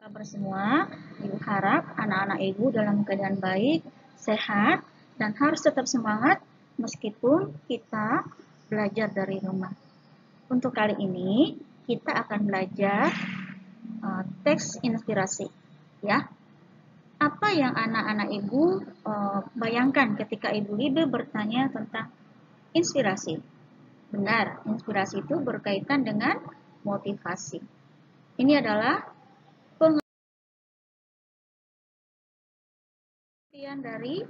Kabar semua, Ibu harap anak-anak Ibu dalam keadaan baik, sehat, dan harus tetap semangat meskipun kita belajar dari rumah. Untuk kali ini, kita akan belajar teks inspirasi. Ya, apa yang anak-anak Ibu bayangkan ketika Ibu Libe bertanya tentang inspirasi? Benar, inspirasi itu berkaitan dengan motivasi. Ini adalah pengertian dari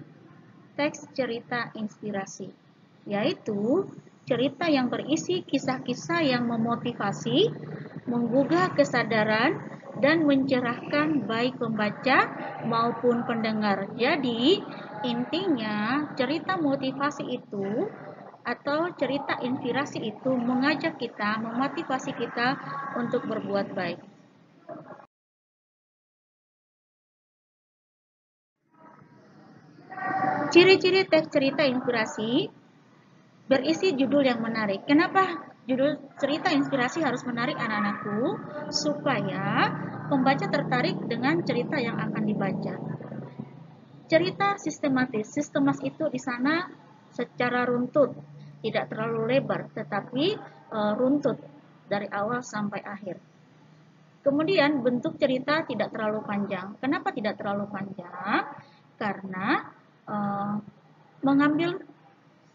teks cerita inspirasi, yaitu cerita yang berisi kisah-kisah yang memotivasi, menggugah kesadaran, dan mencerahkan baik pembaca maupun pendengar. Jadi, intinya cerita motivasi itu atau cerita inspirasi itu mengajak kita, memotivasi kita untuk berbuat baik. Ciri-ciri teks cerita inspirasi berisi judul yang menarik. Kenapa judul cerita inspirasi harus menarik anak-anakku? Supaya pembaca tertarik dengan cerita yang akan dibaca. Cerita sistematis. Sistemas itu di sana secara runtut, tidak terlalu lebar, tetapi runtut dari awal sampai akhir. Kemudian bentuk cerita tidak terlalu panjang. Kenapa tidak terlalu panjang? Karena mengambil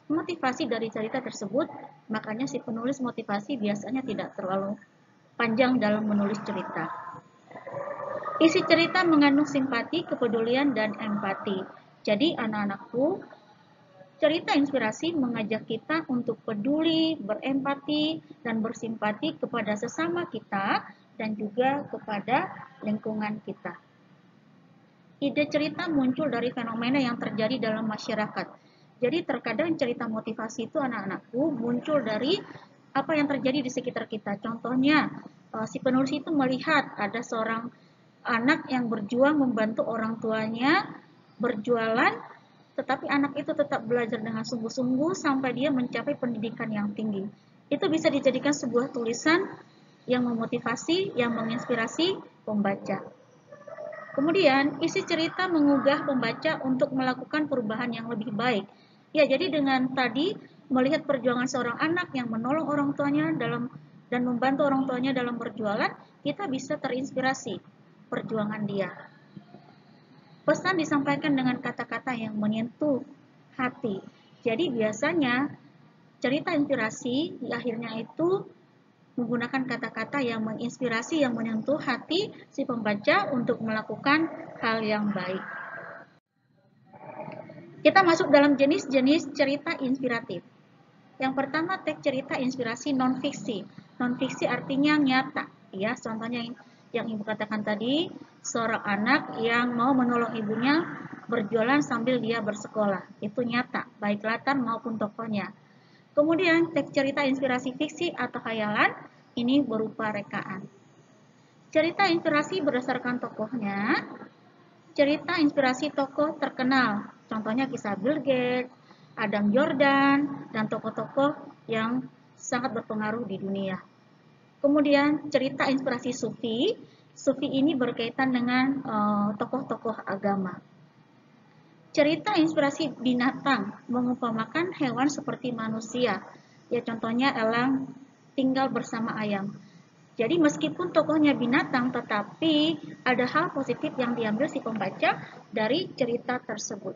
motivasi dari cerita tersebut, makanya si penulis motivasi biasanya tidak terlalu panjang dalam menulis cerita. Isi cerita mengandung simpati, kepedulian, dan empati. Jadi anak-anakku, cerita inspirasi mengajak kita untuk peduli, berempati, dan bersimpati kepada sesama kita dan juga kepada lingkungan kita. Ide cerita muncul dari fenomena yang terjadi dalam masyarakat. Jadi terkadang cerita motivasi itu anak-anakku muncul dari apa yang terjadi di sekitar kita. Contohnya, si penulis itu melihat ada seorang anak yang berjuang membantu orang tuanya berjualan, tetapi anak itu tetap belajar dengan sungguh-sungguh sampai dia mencapai pendidikan yang tinggi. Itu bisa dijadikan sebuah tulisan yang memotivasi, yang menginspirasi pembaca. Kemudian, isi cerita mengugah pembaca untuk melakukan perubahan yang lebih baik. Ya, jadi dengan tadi melihat perjuangan seorang anak yang menolong orang tuanya dan membantu orang tuanya dalam berjualan, kita bisa terinspirasi perjuangan dia. Pesan disampaikan dengan kata-kata yang menyentuh hati. Jadi biasanya cerita inspirasi di akhirnya itu menggunakan kata-kata yang menginspirasi, yang menyentuh hati si pembaca untuk melakukan hal yang baik. Kita masuk dalam jenis-jenis cerita inspiratif. Yang pertama, teks cerita inspirasi non-fiksi. Non-fiksi artinya nyata. Ya, contohnya yang Ibu katakan tadi, seorang anak yang mau menolong ibunya berjualan sambil dia bersekolah. Itu nyata, baik latar maupun tokohnya. Kemudian, teks cerita inspirasi fiksi atau khayalan, ini berupa rekaan. Cerita inspirasi berdasarkan tokohnya, cerita inspirasi tokoh terkenal, contohnya kisah Bill Gates, Adam Jordan, dan tokoh-tokoh yang sangat berpengaruh di dunia. Kemudian cerita inspirasi sufi, sufi ini berkaitan dengan tokoh-tokoh agama. Cerita inspirasi binatang mengumpamakan hewan seperti manusia. Ya contohnya elang tinggal bersama ayam. Jadi meskipun tokohnya binatang, tetapi ada hal positif yang diambil si pembaca dari cerita tersebut.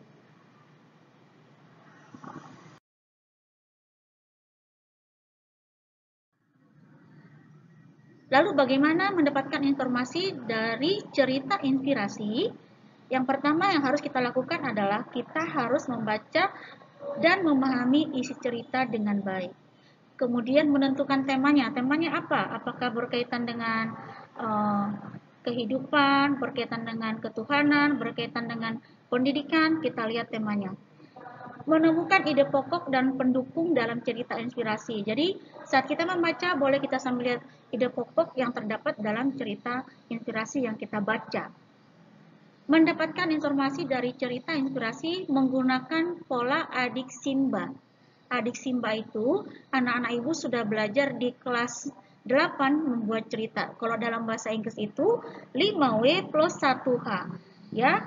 Lalu bagaimana mendapatkan informasi dari cerita inspirasi? Yang pertama yang harus kita lakukan adalah kita harus membaca dan memahami isi cerita dengan baik. Kemudian menentukan temanya. Temanya apa? Apakah berkaitan dengan kehidupan, berkaitan dengan ketuhanan, berkaitan dengan pendidikan? Kita lihat temanya. Menemukan ide pokok dan pendukung dalam cerita inspirasi. Jadi saat kita membaca boleh kita sambil lihat ide pokok yang terdapat dalam cerita inspirasi yang kita baca. Mendapatkan informasi dari cerita inspirasi menggunakan pola adik Simba. Adik Simba itu anak-anak ibu sudah belajar di kelas 8 membuat cerita. Kalau dalam bahasa Inggris itu 5W plus 1H. Ya.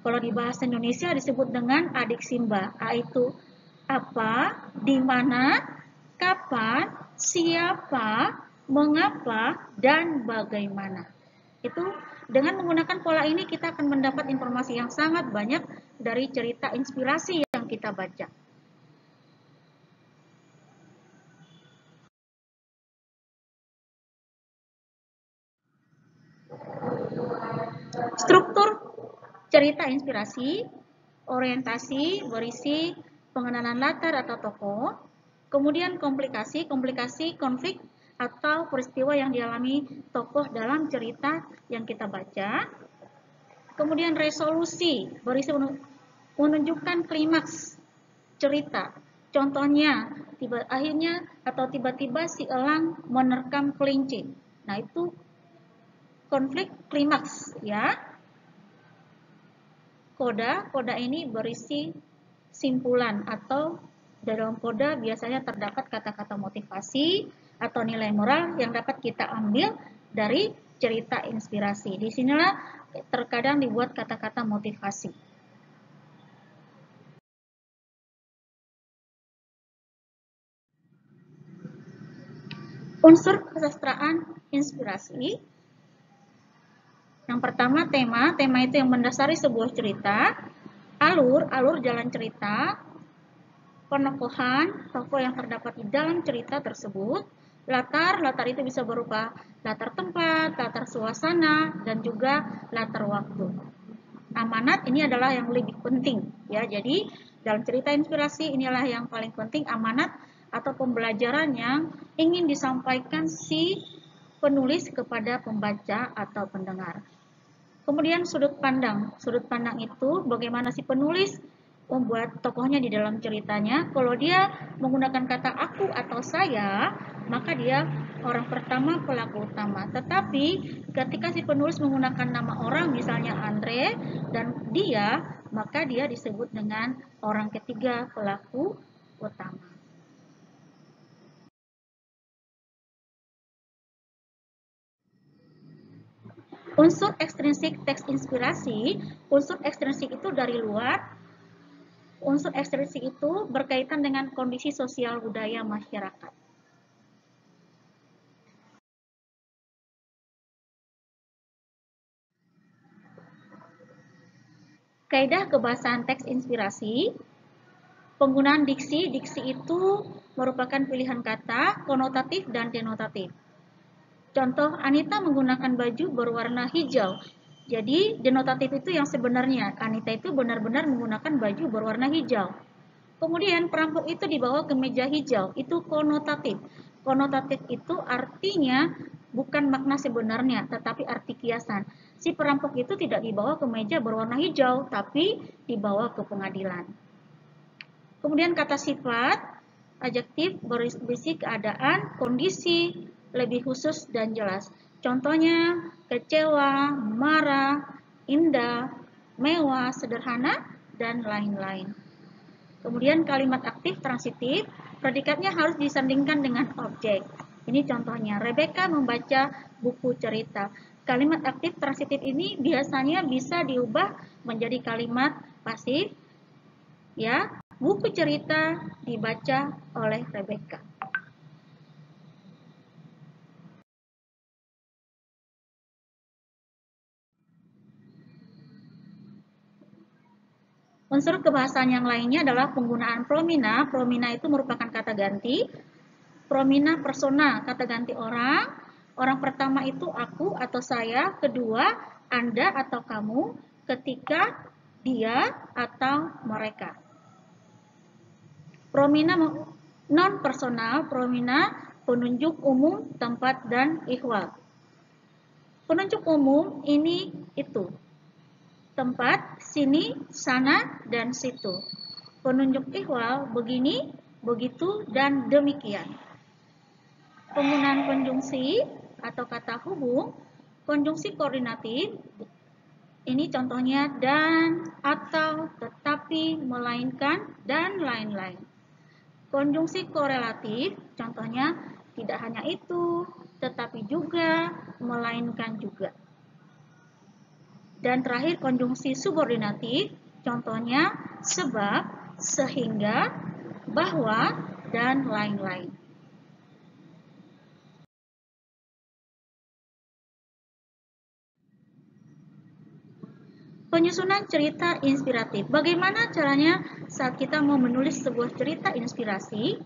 Kalau di bahasa Indonesia disebut dengan adik Simba. A itu apa, di mana, kapan, siapa, mengapa, dan bagaimana. Itu dengan menggunakan pola ini kita akan mendapat informasi yang sangat banyak dari cerita inspirasi yang kita baca. Struktur cerita inspirasi, orientasi berisi pengenalan latar atau tokoh, kemudian komplikasi konflik atau peristiwa yang dialami tokoh dalam cerita yang kita baca, kemudian resolusi berisi menunjukkan klimaks cerita. Contohnya, akhirnya atau tiba-tiba si elang menerkam kelinci. Nah, itu konflik klimaks ya. Koda ini berisi simpulan atau dalam koda biasanya terdapat kata-kata motivasi atau nilai moral yang dapat kita ambil dari cerita inspirasi. Di sinilah terkadang dibuat kata-kata motivasi. Unsur kesastraan inspirasi. Yang pertama tema itu yang mendasari sebuah cerita, alur jalan cerita, penokohan, tokoh yang terdapat di dalam cerita tersebut, latar itu bisa berupa latar tempat, latar suasana, dan juga latar waktu. Amanat ini adalah yang lebih penting ya. Jadi dalam cerita inspirasi inilah yang paling penting, amanat atau pembelajaran yang ingin disampaikan si penulis kepada pembaca atau pendengar. Kemudian sudut pandang. Sudut pandang itu bagaimana si penulis membuat tokohnya di dalam ceritanya. Kalau dia menggunakan kata aku atau saya, maka dia orang pertama, pelaku utama. Tetapi ketika si penulis menggunakan nama orang, misalnya Andre dan dia, maka dia disebut dengan orang ketiga, pelaku utama. Unsur ekstrinsik teks inspirasi, unsur ekstrinsik itu dari luar. Unsur ekstrinsik itu berkaitan dengan kondisi sosial budaya masyarakat. Kaidah kebahasaan teks inspirasi, penggunaan diksi. Diksi itu merupakan pilihan kata, konotatif dan denotatif. Contoh, Anita menggunakan baju berwarna hijau. Jadi, denotatif itu yang sebenarnya. Anita itu benar-benar menggunakan baju berwarna hijau. Kemudian, perampok itu dibawa ke meja hijau. Itu konotatif. Konotatif itu artinya bukan makna sebenarnya, tetapi arti kiasan. Si perampok itu tidak dibawa ke meja berwarna hijau, tapi dibawa ke pengadilan. Kemudian kata sifat, adjektif berisi keadaan, kondisi, lebih khusus dan jelas. Contohnya kecewa, marah, indah, mewah, sederhana, dan lain-lain. Kemudian kalimat aktif transitif, predikatnya harus disandingkan dengan objek. Ini contohnya, Rebecca membaca buku cerita. Kalimat aktif transitif ini biasanya bisa diubah menjadi kalimat pasif. Ya, buku cerita dibaca oleh Rebecca. Unsur kebahasaan yang lainnya adalah penggunaan promina. Promina itu merupakan kata ganti. Promina persona, kata ganti orang. Orang pertama itu aku atau saya. Kedua, Anda atau kamu. Ketiga, dia atau mereka. Promina non personal, promina penunjuk umum, tempat, dan ihwal. Penunjuk umum ini itu. Tempat, sini, sana, dan situ. Penunjuk ihwal begini, begitu, dan demikian. Penggunaan konjungsi atau kata hubung, konjungsi koordinatif, ini contohnya dan, atau, tetapi, melainkan, dan lain-lain. Konjungsi korelatif, contohnya Tidak hanya itu, tetapi juga, melainkan juga. Dan terakhir konjungsi subordinatif, contohnya sebab, sehingga, bahwa, dan lain-lain. Penyusunan cerita inspiratif. Bagaimana caranya saat kita mau menulis sebuah cerita inspirasi?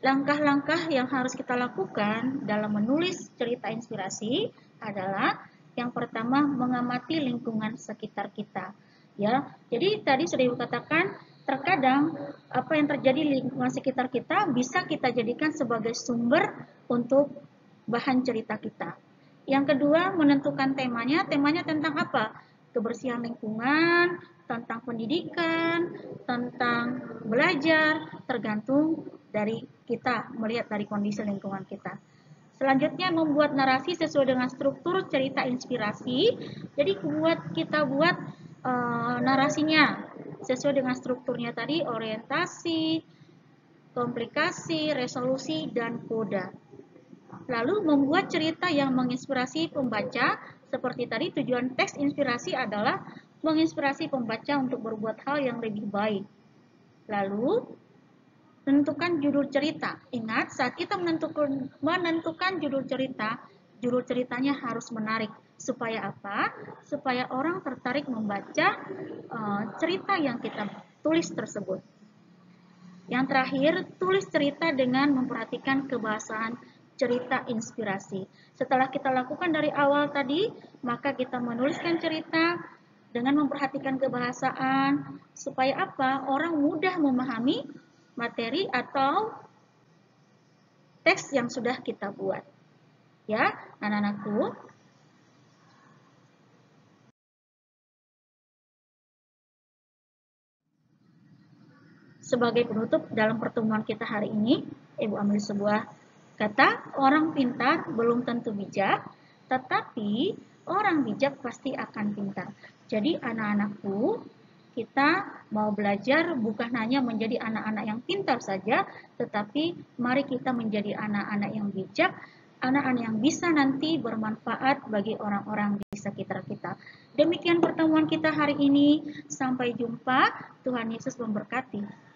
Langkah-langkah yang harus kita lakukan dalam menulis cerita inspirasi adalah yang pertama mengamati lingkungan sekitar kita. Ya, jadi tadi sudah Ibu katakan terkadang apa yang terjadi di lingkungan sekitar kita bisa kita jadikan sebagai sumber untuk bahan cerita kita. Yang kedua, menentukan temanya. Temanya tentang apa? Kebersihan lingkungan, tentang pendidikan, tentang belajar, tergantung dari kita melihat dari kondisi lingkungan kita. Selanjutnya, membuat narasi sesuai dengan struktur cerita inspirasi. Jadi kita buat narasinya sesuai dengan strukturnya tadi, orientasi, komplikasi, resolusi, dan koda. Lalu membuat cerita yang menginspirasi pembaca, seperti tadi tujuan teks inspirasi adalah menginspirasi pembaca untuk berbuat hal yang lebih baik. Lalu, tentukan judul cerita. Ingat, saat kita menentukan judul cerita, judul ceritanya harus menarik. Supaya apa? Supaya orang tertarik membaca cerita yang kita tulis tersebut. Yang terakhir, tulis cerita dengan memperhatikan kebahasaan cerita inspirasi. Setelah kita lakukan dari awal tadi, maka kita menuliskan cerita dengan memperhatikan kebahasaan, supaya apa? Orang mudah memahami materi atau teks yang sudah kita buat. Ya, anak-anakku. Sebagai penutup dalam pertemuan kita hari ini, Ibu ambil sebuah kata, orang pintar belum tentu bijak, tetapi orang bijak pasti akan pintar. Jadi anak-anakku, kita mau belajar bukan hanya menjadi anak-anak yang pintar saja, tetapi mari kita menjadi anak-anak yang bijak, anak-anak yang bisa nanti bermanfaat bagi orang-orang di sekitar kita. Demikian pertemuan kita hari ini. Sampai jumpa. Tuhan Yesus memberkati.